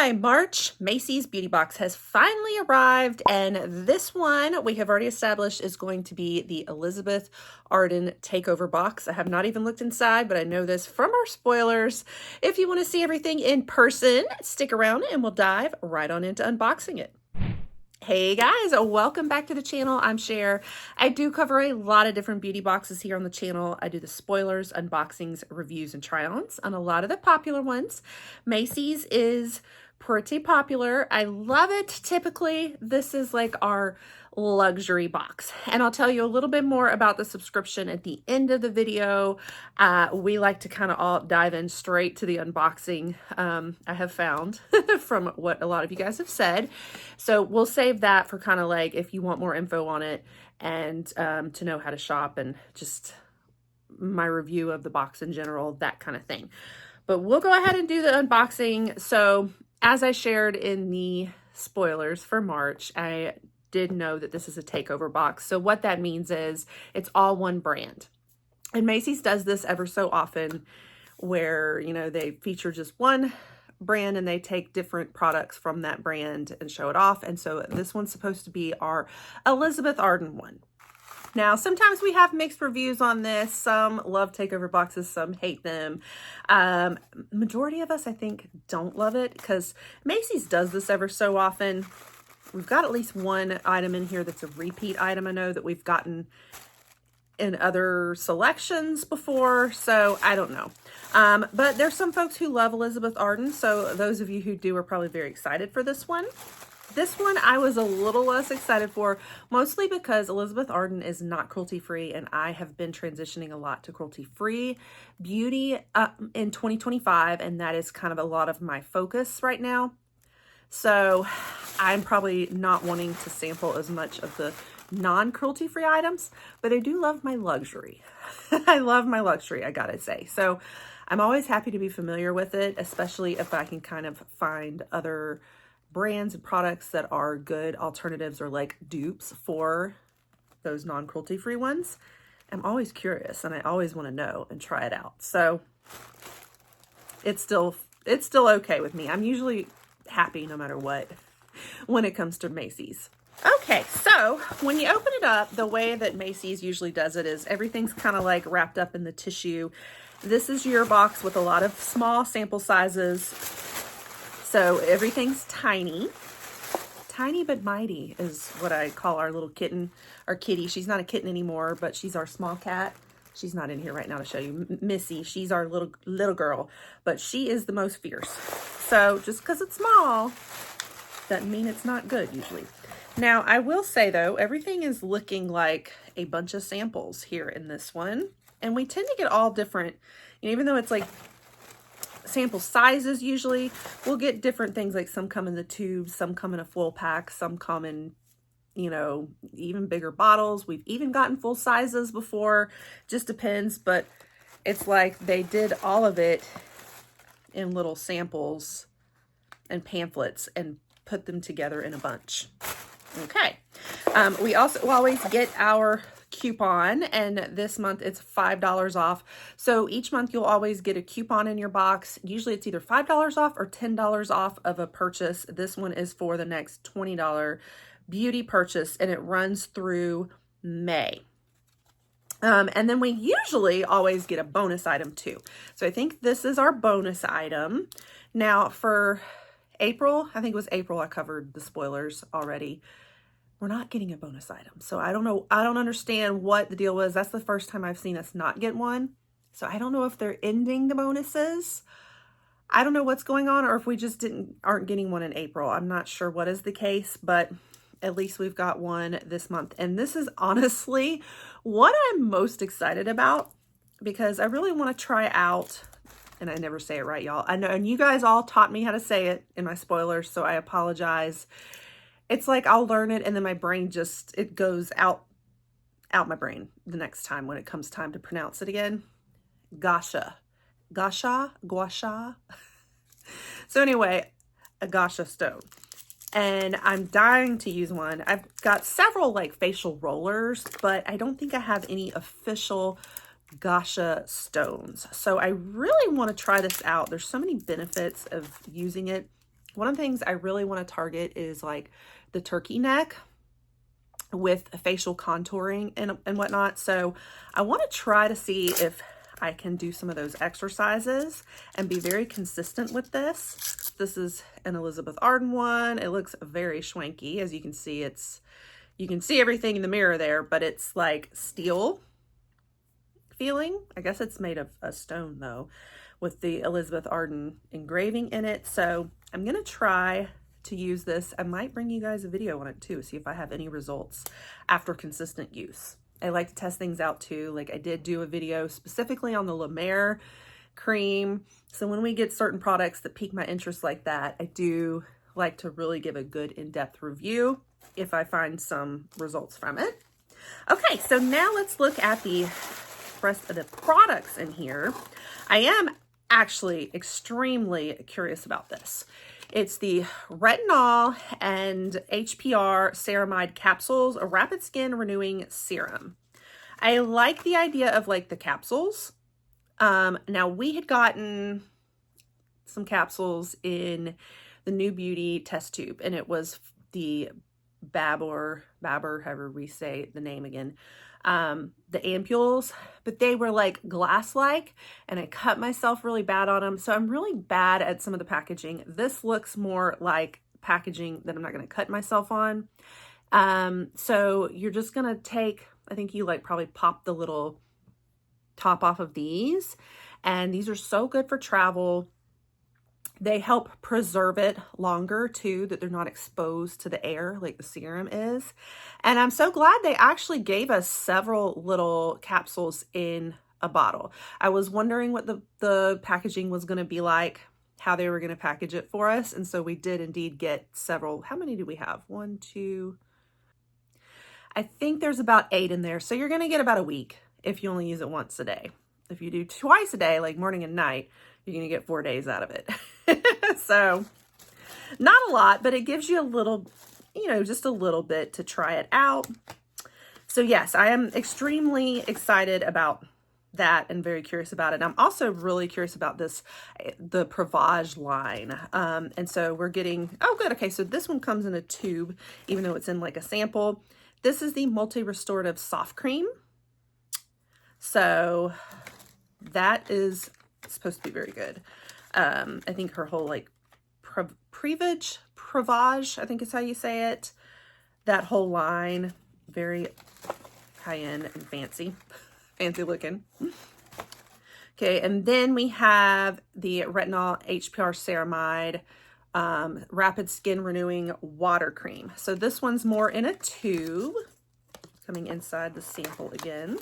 My March Macy's beauty box has finally arrived, and this one we have already established is going to be the Elizabeth Arden Takeover box. I have not even looked inside, but I know this from our spoilers. If you want to see everything in person, stick around and we'll dive right on into unboxing it. Hey guys, welcome back to the channel. I'm Cher. I do cover a lot of different beauty boxes here on the channel. I do the spoilers, unboxings, reviews, and try-ons on a lot of the popular ones. Macy's is pretty popular. I love it. Typically, this is like our luxury box. And I'll tell you a little bit more about the subscription at the end of the video. We like to kind of all dive in straight to the unboxing, I have found from what a lot of you guys have said. So we'll save that for kind of like if you want more info on it and to know how to shop and just my review of the box in general, that kind of thing. But we'll go ahead and do the unboxing. So as I shared in the spoilers for March, I did know that this is a takeover box. So what that means is it's all one brand. And Macy's does this ever so often where, you know, they feature just one brand and they take different products from that brand and show it off. And so this one's supposed to be our Elizabeth Arden one. Now, sometimes we have mixed reviews on this. Some love takeover boxes, some hate them. Majority of us, I think, don't love it because Macy's does this ever so often. We've got at least one item in here that's a repeat item. I know that we've gotten in other selections before, so I don't know. But there's some folks who love Elizabeth Arden, so those of you who do are probably very excited for this one. This one I was a little less excited for, mostly because Elizabeth Arden is not cruelty-free, and I have been transitioning a lot to cruelty-free beauty in 2025, and that is kind of a lot of my focus right now. So I'm probably not wanting to sample as much of the non-cruelty-free items, but I do love my luxury. I love my luxury, I gotta say. So I'm always happy to be familiar with it, especially if I can kind of find other brands and products that are good alternatives or like dupes for those non-cruelty free ones. I'm always curious and I always want to know and try it out. So it's still okay with me. I'm usually happy no matter what when it comes to Macy's. Okay, so when you open it up, the way that Macy's usually does it is everything's kind of like wrapped up in the tissue. This is your box with a lot of small sample sizes. So everything's tiny. Tiny but mighty is what I call our little kitten, our kitty. She's not a kitten anymore, but she's our small cat. She's not in here right now to show you. Missy, she's our little girl, but she is the most fierce. So just because it's small, doesn't mean it's not good usually. Now, I will say though, everything is looking like a bunch of samples here in this one. And we tend to get all different, even though it's like sample sizes usually, we'll get different things, like some come in the tubes, some come in a full pack, some come in, even bigger bottles. We've even gotten full sizes before, just depends, but it's like they did all of it in little samples and pamphlets and put them together in a bunch. Okay. We also always get our coupon, and this month it's $5 off. So each month you'll always get a coupon in your box. Usually it's either $5 off or $10 off of a purchase. This one is for the next $20 beauty purchase, and it runs through May. And then we usually always get a bonus item too. So I think this is our bonus item. Now for April, I think it was April, I covered the spoilers already. We're not getting a bonus item. So I don't know. I don't understand what the deal was. That's the first time I've seen us not get one. So I don't know if they're ending the bonuses. I don't know what's going on, or if we just aren't getting one in April. I'm not sure what is the case, but at least we've got one this month. And this is honestly what I'm most excited about, because I really want to try out, and I never say it right, y'all. I know, and you guys all taught me how to say it in my spoilers, so I apologize. It's like I'll learn it and then my brain just, it goes out my brain the next time when it comes time to pronounce it again. Gua Sha. Gua Sha? Gua Sha? So anyway, a Gua Sha stone. And I'm dying to use one. I've got several like facial rollers, but I don't think I have any official Gua Sha stones. So I really want to try this out. There's so many benefits of using it. One of the things I really want to target is like the turkey neck with facial contouring and whatnot. So I want to try to see if I can do some of those exercises and be very consistent with this. This is an Elizabeth Arden one. It looks very schwanky. As you can see, you can see everything in the mirror there, but it's like steel feeling. I guess it's made of a stone though, with the Elizabeth Arden engraving in it. So I'm gonna try to use this. I might bring you guys a video on it too, see if I have any results after consistent use. I like to test things out too. Like I did do a video specifically on the La Mer cream. So when we get certain products that pique my interest like that, I do like to really give a good in-depth review if I find some results from it. Okay, so now let's look at the rest of the products in here. I am actually extremely curious about this. It's the retinol and HPR ceramide capsules, a rapid skin renewing serum. I like the idea of like the capsules. Now we had gotten some capsules in the New Beauty test tube, and it was the Babber, however we say the name again, the ampules, but they were like glass-like, and I cut myself really bad on them. So I'm really bad at some of the packaging. This looks more like packaging that I'm not going to cut myself on. So you're just going to take, I think you like probably pop the little top off of these, and these are so good for travel. They help preserve it longer too, that they're not exposed to the air like the serum is. And I'm so glad they actually gave us several little capsules in a bottle. I was wondering what the packaging was going to be like, how they were going to package it for us. And so we did indeed get several. How many do we have? 1, 2. I think there's about 8 in there. So you're going to get about a week if you only use it once a day. If you do twice a day, like morning and night, you're going to get 4 days out of it. So not a lot, but it gives you a little, you know, just a little bit to try it out. So yes, I am extremely excited about that and very curious about it. I'm also really curious about this, the Provage line. And so we're getting, oh good. Okay. So this one comes in a tube, even though it's in like a sample. This is the multi-restorative soft cream. So that is supposed to be very good. I think her whole like Provage, I think is how you say it. That whole line, very high-end and fancy looking. Okay, and then we have the retinol HPR ceramide rapid skin renewing water cream. So this one's more in a tube, coming inside the sample again.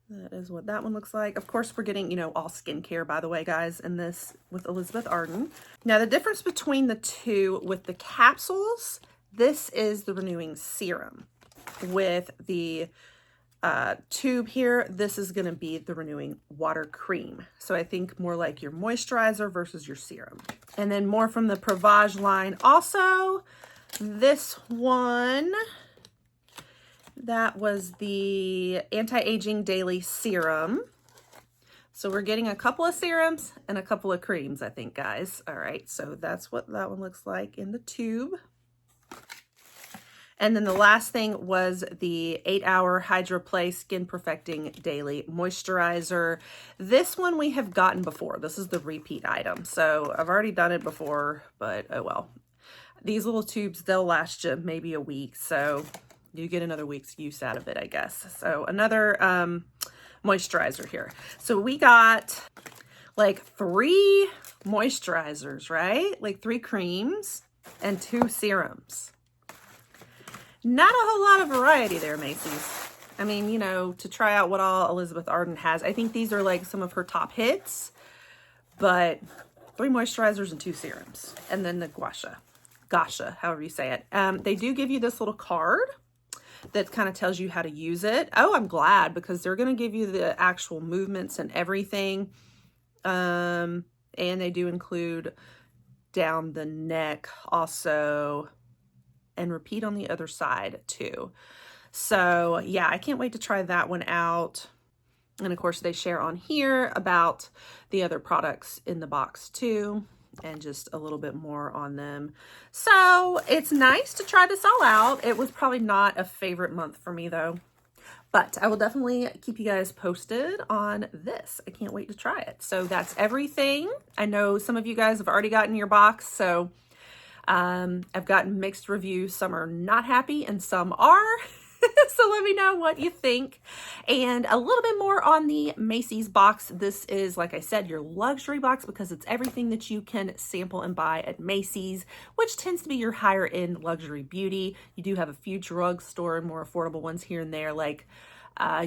That is what that one looks like. Of course, we're getting, you know, all skincare, by the way, guys, in this with Elizabeth Arden. Now, the difference between the two with the capsules, this is the renewing serum. With the tube here, this is going to be the renewing water cream. So I think more like your moisturizer versus your serum. And then more from the Provage line. Also, this one, that was the anti-aging daily serum. So we're getting a couple of serums and a couple of creams, I think, guys. All right, so that's what that one looks like in the tube. And then the last thing was the 8-hour Hydra Play Skin Perfecting Daily Moisturizer. This one we have gotten before. This is the repeat item. So I've already done it before, but oh well. These little tubes, they'll last you maybe a week. So you get another week's use out of it, I guess. So another moisturizer here. So we got like 3 moisturizers, right? Like 3 creams and 2 serums. Not a whole lot of variety there, Macy's. I mean, you know, to try out what all Elizabeth Arden has. I think these are like some of her top hits, but 3 moisturizers and 2 serums. And then the Gua Sha, however you say it. They do give you this little card that kind of tells you how to use it. Oh, I'm glad, because they're going to give you the actual movements and everything. And they do include down the neck also, and repeat on the other side too. So yeah, I can't wait to try that one out. And of course they share on here about the other products in the box too, and just a little bit more on them. So it's nice to try this all out. It was probably not a favorite month for me though, but I will definitely keep you guys posted on this. I can't wait to try it. So that's everything. I know some of you guys have already gotten your box, so I've gotten mixed reviews. Some are not happy and some are. So let me know what you think. And a little bit more on the Macy's box. This is, like I said, your luxury box because it's everything that you can sample and buy at Macy's, which tends to be your higher end luxury beauty. You do have a few drugstore and more affordable ones here and there, like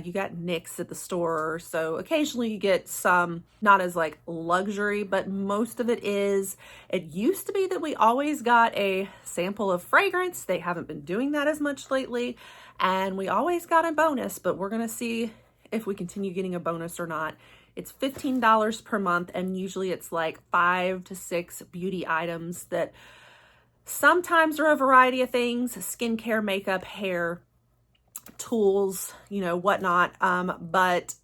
you got NYX at the store, so occasionally you get some not as like luxury, but most of it is. It used to be that we always got a sample of fragrance. They haven't been doing that as much lately, and we always got a bonus, but we're gonna see if we continue getting a bonus or not. It's $15 per month, and usually it's like 5 to 6 beauty items that sometimes are a variety of things: skincare, makeup, hair, tools, you know, whatnot. But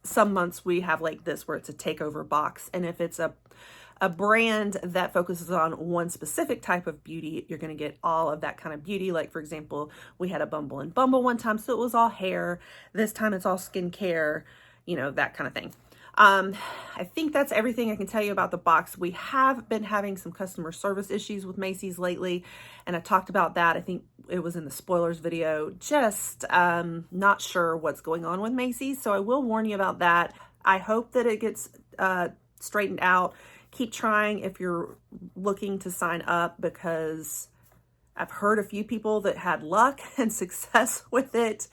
some months we have like this where it's a takeover box, and if it's a brand that focuses on one specific type of beauty, you're going to get all of that kind of beauty. Like for example, we had a Bumble and Bumble one time, so it was all hair. This time it's all skincare, you know, that kind of thing. I think that's everything I can tell you about the box. We have been having some customer service issues with Macy's lately, and I talked about that. I think it was in the spoilers video. Just not sure what's going on with Macy's, so I will warn you about that. I hope that it gets straightened out. Keep trying if you're looking to sign up, because I've heard a few people that had luck and success with it.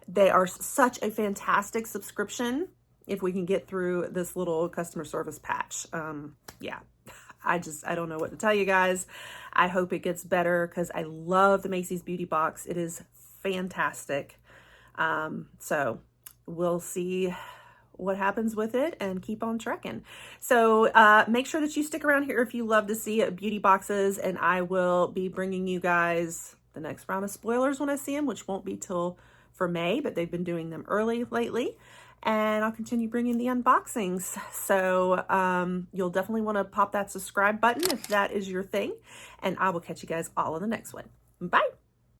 They are such a fantastic subscription if we can get through this little customer service patch. Yeah, I don't know what to tell you guys. I hope it gets better because I love the Macy's Beauty Box. It is fantastic. So we'll see what happens with it and keep on trekking. So make sure that you stick around here if you love to see beauty boxes, and I will be bringing you guys the next round of spoilers when I see them, which won't be till for May, but they've been doing them early lately. And I'll continue bringing the unboxings. So you'll definitely want to pop that subscribe button if that is your thing. And I will catch you guys all in the next one. Bye.